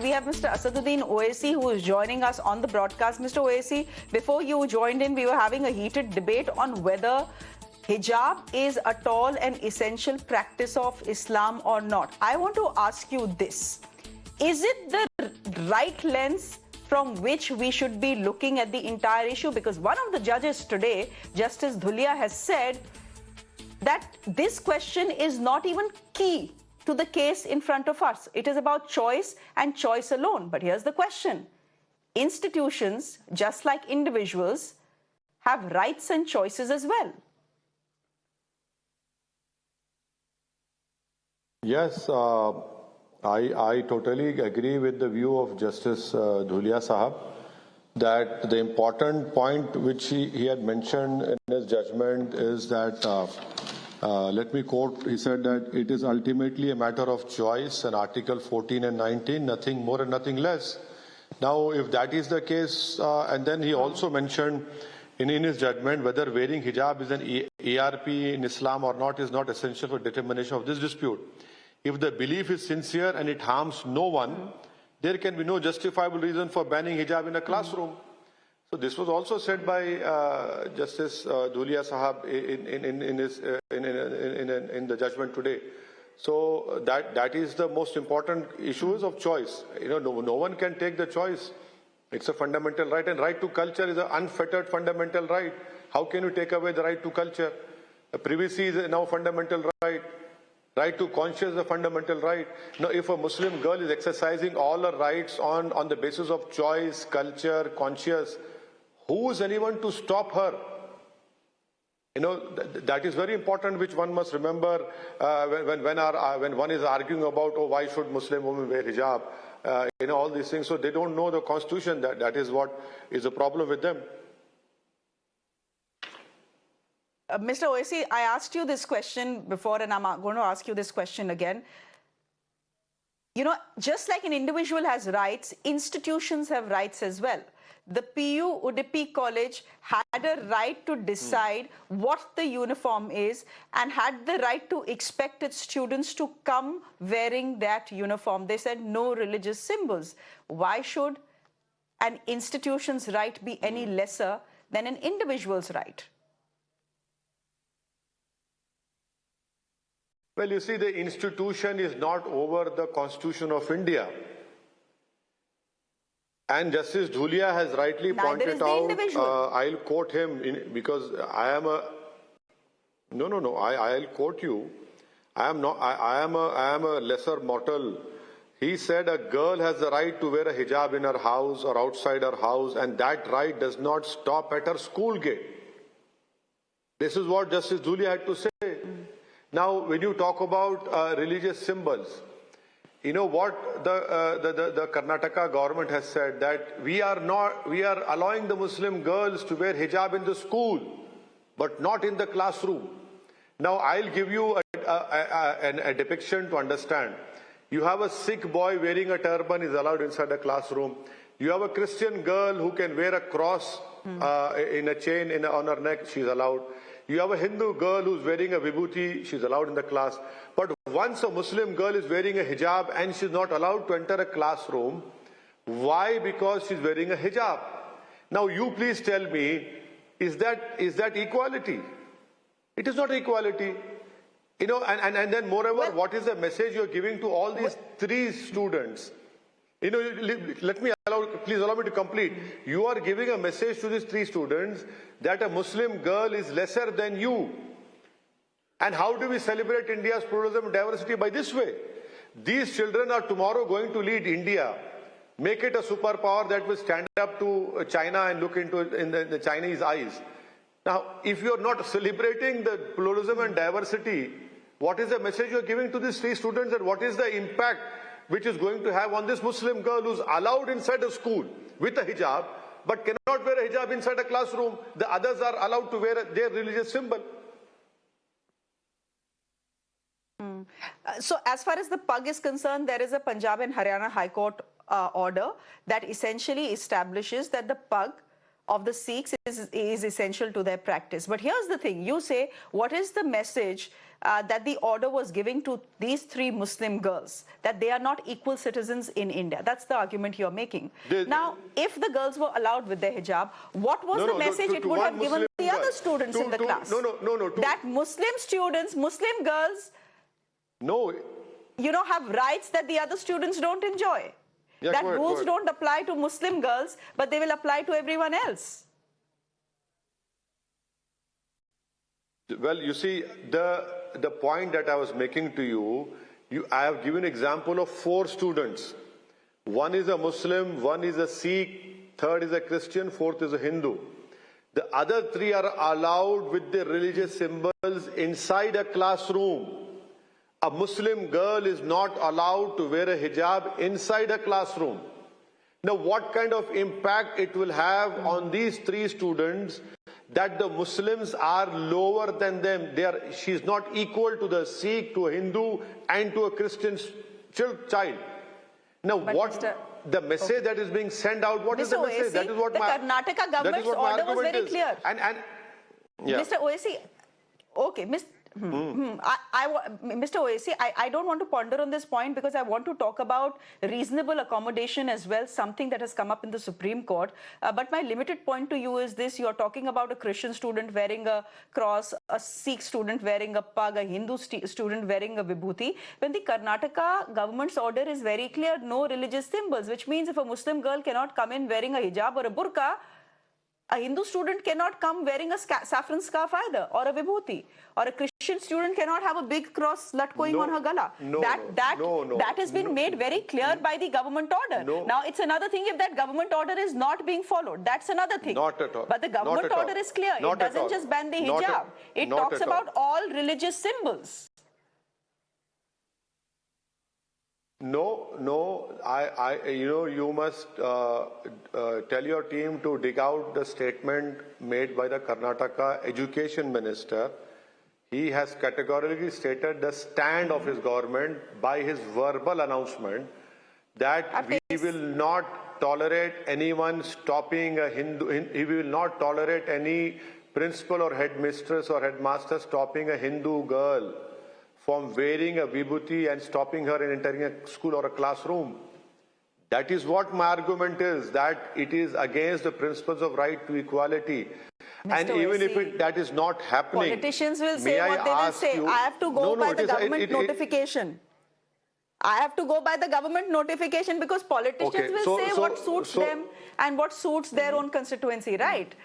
We have Mr. Asaduddin Owaisi who is joining us on the broadcast. Mr. Owaisi, before you joined in, we were having a heated debate on whether hijab is at all an essential practice of Islam or not. I want to ask you this. Is it the right lens from which we should be looking at the entire issue? Because one of the judges today, Justice Dhulia, has said that this question is not even key to the case in front of us. It is about choice and choice alone. But here's the question. Institutions, just like individuals, have rights and choices as well. Yes, I totally agree with the view of Justice Dhulia Sahab that the important point which he had mentioned in his judgment is that let me quote, he said that it is ultimately a matter of choice, and Article 14 and 19, nothing more and nothing less. Now, if that is the case, and then he also mentioned in his judgment whether wearing hijab is an ARP in Islam or not is not essential for determination of this dispute. If the belief is sincere and it harms no one, there can be no justifiable reason for banning hijab in a classroom. So this was also said by Justice Dhulia Sahab in the judgment today. So that is the most important issues of choice. You know, no one can take the choice. It's a fundamental right, and right to culture is an unfettered fundamental right. How can you take away the right to culture? Privacy is now a fundamental right. Right to conscience is a fundamental right. Now, if a Muslim girl is exercising all her rights on the basis of choice, culture, conscience, who is anyone to stop her? You know, that is very important, which one must remember when one is arguing about, oh, why should Muslim women wear hijab? You know, all these things. So they don't know the constitution. That is what is a problem with them. Mr. Owaisi, I asked you this question before, and I'm going to ask you this question again. You know, just like an individual has rights, institutions have rights as well. The PU Udupi College had a right to decide what the uniform is and had the right to expect its students to come wearing that uniform. They said no religious symbols. Why should an institution's right be any lesser than an individual's right? Well, you see, the institution is not over the Constitution of India. And Justice Dhulia has rightly pointed out, I'll quote him because I am a, I'll quote you. I am a lesser mortal. He said a girl has the right to wear a hijab in her house or outside her house, and that right does not stop at her school gate. This is what Justice Dhulia had to say. Now, when you talk about religious symbols, you know what the Karnataka government has said, that we are allowing the Muslim girls to wear hijab in the school, but not in the classroom. Now, I'll give you a depiction to understand. You have a Sikh boy wearing a turban is allowed inside a classroom. You have a Christian girl who can wear a cross in a chain on her neck, she's allowed. You have a Hindu girl who's wearing a vibhuti, she's allowed in the class. But once a Muslim girl is wearing a hijab and she's not allowed to enter a classroom, why? Because she's wearing a hijab. Now you please tell me, is that equality? It is not equality. You know, and then moreover, what is the message you're giving to all these three students? You know, please allow me to complete. You are giving a message to these three students that a Muslim girl is lesser than you. And how do we celebrate India's pluralism and diversity? By this way. These children are tomorrow going to lead India, make it a superpower that will stand up to China and look into in the Chinese eyes. Now, if you're not celebrating the pluralism and diversity, what is the message you're giving to these three students, and what is the impact which is going to have on this Muslim girl who's allowed inside a school with a hijab, but cannot wear a hijab inside a classroom? The others are allowed to wear their religious symbol. So as far as the pug is concerned, there is a Punjab and Haryana High Court order that essentially establishes that the pug of the Sikhs is essential to their practice. But here's the thing. You say, what is the message that the order was giving to these three Muslim girls, that they are not equal citizens in India? That's the argument you're making. Now, if the girls were allowed with their hijab, what was the message it would have given the other students in the class? That Muslim students, Muslim girls, have rights that the other students don't enjoy. Yeah, that rules don't apply to Muslim girls, but they will apply to everyone else. Well, you see, the point that I was making to you, I have given example of 4 students. One is a Muslim, one is a Sikh, third is a Christian, fourth is a Hindu. The other 3 are allowed with the religious symbols inside a classroom. A Muslim girl is not allowed to wear a hijab inside a classroom. Now, what kind of impact it will have on these 3 students, that the Muslims are lower than them? She's not equal to the Sikh, to a Hindu, and to a Christian child. Now, the message that is being sent out, what is the message? That is what the Karnataka government's order was very clear. Mr. Owaisi, okay, Mr. Owaisi, I don't want to ponder on this point because I want to talk about reasonable accommodation as well, something that has come up in the Supreme Court. But my limited point to you is this: you're talking about a Christian student wearing a cross, a Sikh student wearing a pug, a Hindu student wearing a vibhuti. When the Karnataka government's order is very clear, no religious symbols, which means if a Muslim girl cannot come in wearing a hijab or a burqa, a Hindu student cannot come wearing a saffron scarf either, or a vibhuti, or a Christian student cannot have a big cross latkoing on her gala. That has been made very clear by the government order. Now, it's another thing if that government order is not being followed. That's another thing. Not at all. But the government order is clear. It doesn't just ban the hijab. It talks about all religious symbols. You must tell your team to dig out the statement made by the Karnataka Education Minister. He has categorically stated the stand of his government by his verbal announcement that we will not tolerate anyone stopping a Hindu. He will not tolerate any principal or headmistress or headmaster stopping a Hindu girl from wearing a vibhuti and stopping her in entering a school or a classroom. That is what my argument is, that it is against the principles of right to equality. And even if that is not happening, politicians will say what they will say. I have to go by the government notification. I have to go by the government notification because politicians will say what suits them and what suits their own constituency, right?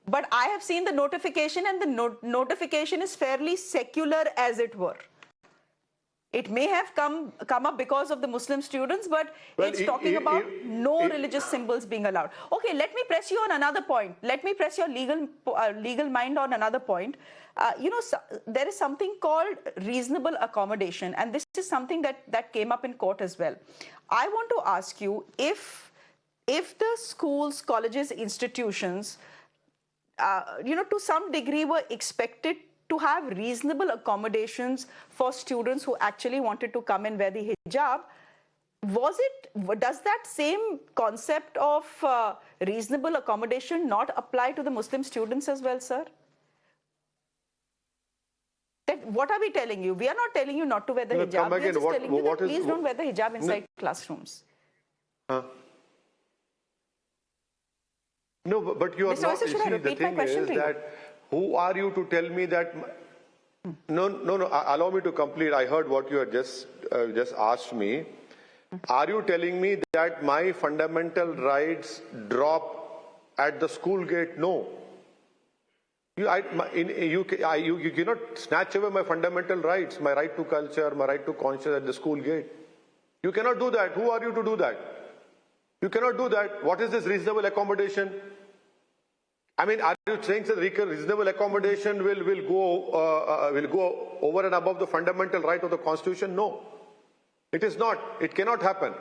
But I have seen the notification, and the notification is fairly secular, as it were. It may have come up because of the Muslim students, but it's talking about no religious symbols being allowed. Okay, let me press you on another point. Let me press your legal mind on another point. There is something called reasonable accommodation, and this is something that came up in court as well. I want to ask you, if the schools, colleges, institutions, to some degree were expected to have reasonable accommodations for students who actually wanted to come and wear the hijab, does that same concept of reasonable accommodation not apply to the Muslim students as well, sir? What are we telling you? We are not telling you not to wear the hijab. We are just telling you that please don't wear the hijab inside classrooms. No, but you are Mr. not. Owaisi, should I repeat my question to you? That who are you to tell me that? No. Allow me to complete. I heard what you had just asked me. Are you telling me that my fundamental rights drop at the school gate? No. You cannot snatch away my fundamental rights, my right to culture, my right to conscience at the school gate. You cannot do that. Who are you to do that? You cannot do that. What is this reasonable accommodation? I mean, are you saying that reasonable accommodation will go over and above the fundamental right of the Constitution? No, it is not. It cannot happen.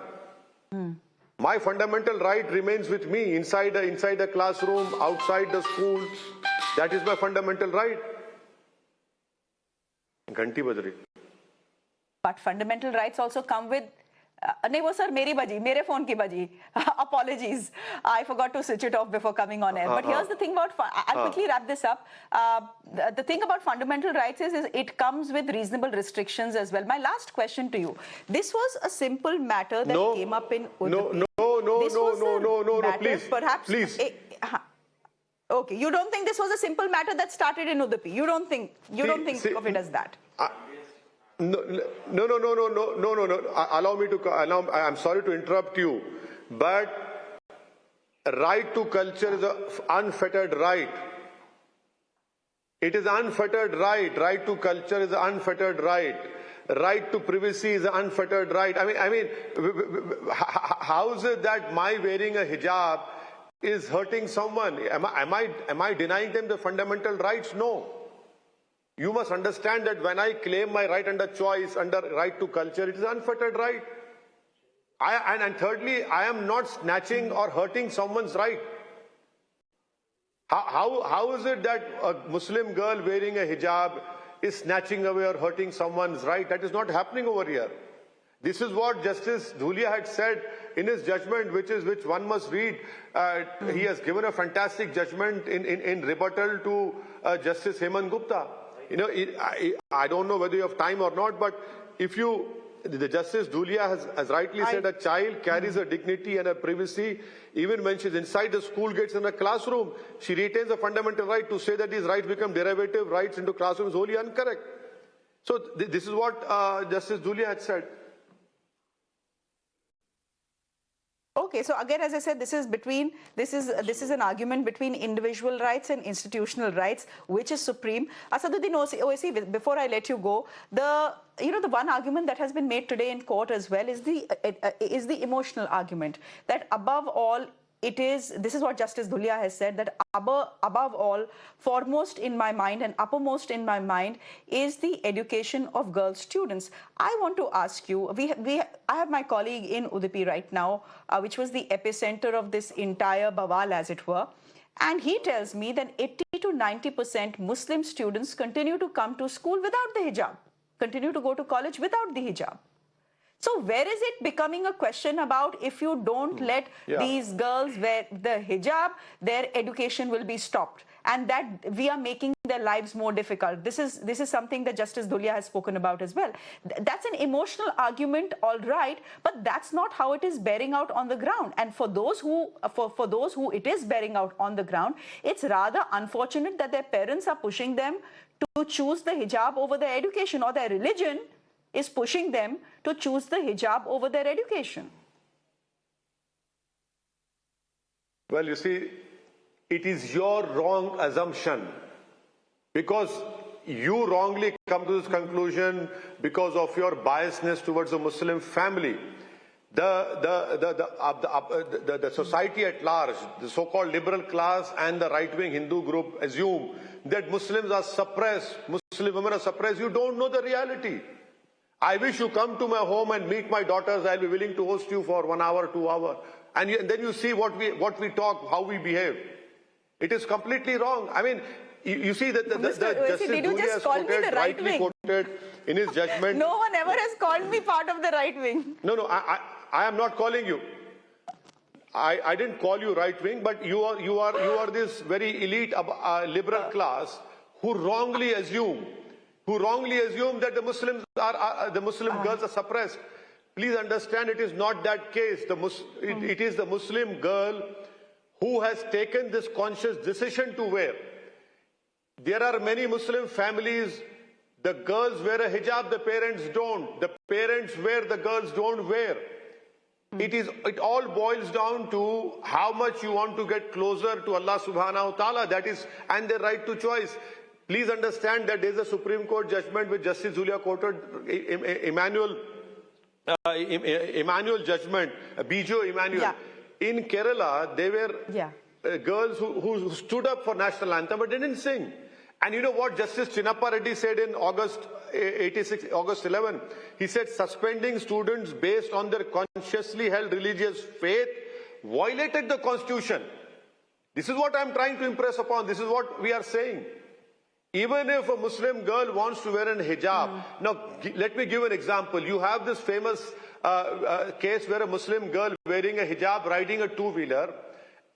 My fundamental right remains with me inside the classroom, outside the school. That is my fundamental right. Ghanti baj rahi. But fundamental rights also come with नहीं वो sir मेरी बजी, मेरे phone की बजी. Apologies, I forgot to switch it off before coming on air. But here's the thing about, I'll quickly wrap this up. The thing about fundamental rights is it comes with reasonable restrictions as well. My last question to you: this was a simple matter that came up in Udupi. No, please, perhaps, please. Okay, you don't think this was a simple matter that started in Udupi? You don't think of it as that? No. Allow me to. I'm sorry to interrupt you, but right to culture is an unfettered right. It is unfettered right. Right to culture is an unfettered right. Right to privacy is an unfettered right. I mean, how is it that my wearing a hijab is hurting someone? Am I denying them the fundamental rights? No. You must understand that when I claim my right under choice, under right to culture, it is unfettered right. And thirdly, I am not snatching or hurting someone's right. How is it that a Muslim girl wearing a hijab is snatching away or hurting someone's right? That is not happening over here. This is what Justice Dhulia had said in his judgment, which one must read. He has given a fantastic judgment in rebuttal to Justice Hemant Gupta. You know, I don't know whether you have time or not, but the Justice Dhulia has rightly said a child carries her dignity and her privacy. Even when she's inside the school gates in a classroom, she retains a fundamental right. To say that these rights become derivative rights into classrooms is wholly incorrect. So this is what Justice Dhulia had said. Okay, so again, as I said, this is an argument between individual rights and institutional rights, which is supreme. Asaduddin Owaisi, before I let you go, the one argument that has been made today in court as well is the emotional argument that above all, this is what Justice Dhulia has said, that above all, foremost in my mind and uppermost in my mind is the education of girl students. I want to ask you, I have my colleague in Udupi right now, which was the epicenter of this entire bawal, as it were. And he tells me that 80 to 90% Muslim students continue to come to school without the hijab, continue to go to college without the hijab. So where is it becoming a question about if you don't let these girls wear the hijab, their education will be stopped, and that we are making their lives more difficult? This is something that Justice Dhulia has spoken about as well. That's an emotional argument, all right, but that's not how it is bearing out on the ground. And for those who it is bearing out on the ground, it's rather unfortunate that their parents are pushing them to choose the hijab over their education, or their religion is pushing them to choose the hijab over their education. Well, you see, it is your wrong assumption, because you wrongly come to this conclusion because of your biasness towards the Muslim family. The society at large, the so-called liberal class and the right-wing Hindu group assume that Muslims are suppressed, Muslim women are suppressed. You don't know the reality. I wish you come to my home and meet my daughters. I'll be willing to host you for 1 hour, 2 hours. And then you see what we talk, how we behave. It is completely wrong. I mean, you see that the Justice Dhulia has rightly quoted in his judgment. No one ever has called me part of the right wing. No, I am not calling you. I didn't call you right wing, but you are this very elite liberal class who wrongly assume that the Muslims the Muslim girls are suppressed. Please understand, it is not that case. It is the Muslim girl who has taken this conscious decision to wear. There are many Muslim families, the girls wear a hijab, the parents don't. The parents wear, the girls don't wear. It all boils down to how much you want to get closer to Allah subhanahu wa ta'ala, and their right to choice. Please understand that there is a Supreme Court judgment which Justice Dhulia quoted, Emmanuel judgment, Bijo Emmanuel. Yeah. In Kerala, there were girls who stood up for national anthem but didn't sing. And you know what Justice Chinnappa Reddy said in August 11? He said suspending students based on their consciously held religious faith violated the Constitution. This is what I'm trying to impress upon. This is what we are saying. Even if a Muslim girl wants to wear an hijab, now let me give an example. You have this famous case where a Muslim girl wearing a hijab, riding a two-wheeler,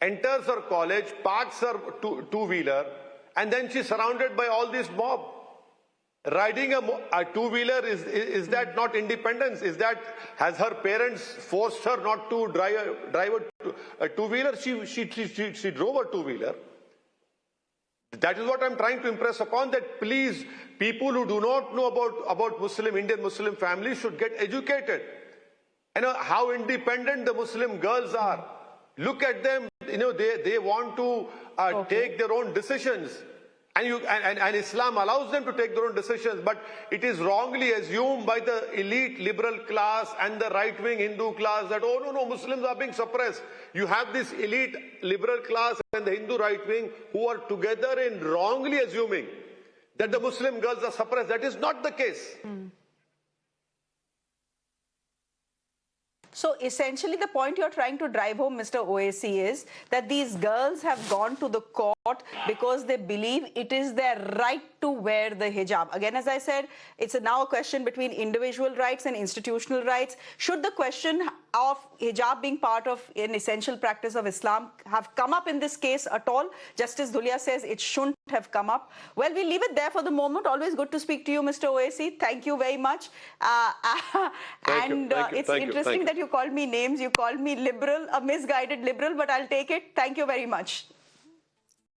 enters her college, parks her two-wheeler, and then she's surrounded by all this mob. Riding a two-wheeler, is that not independence? Has her parents forced her not to drive a two-wheeler? She drove a two-wheeler. That is what I'm trying to impress upon, that please, people who do not know about Indian Muslim families should get educated. You know how independent the Muslim girls are. Look at them, they want to take their own decisions. And Islam allows them to take their own decisions, but it is wrongly assumed by the elite liberal class and the right-wing Hindu class that, oh no, Muslims are being suppressed. You have this elite liberal class and the Hindu right-wing who are together in wrongly assuming that the Muslim girls are suppressed. That is not the case. So essentially the point you're trying to drive home, Mr. Owaisi, is that these girls have gone to the court because they believe it is their right to wear the hijab. Again, as I said, it's now a question between individual rights and institutional rights. Should the question of hijab being part of an essential practice of Islam have come up in this case at all? Justice Dhulia says it shouldn't have come up. Well, we'll leave it there for the moment. Always good to speak to you, Mr. Owaisi. Thank you very much. It's interesting that you called me names. You called me liberal, a misguided liberal, but I'll take it. Thank you very much.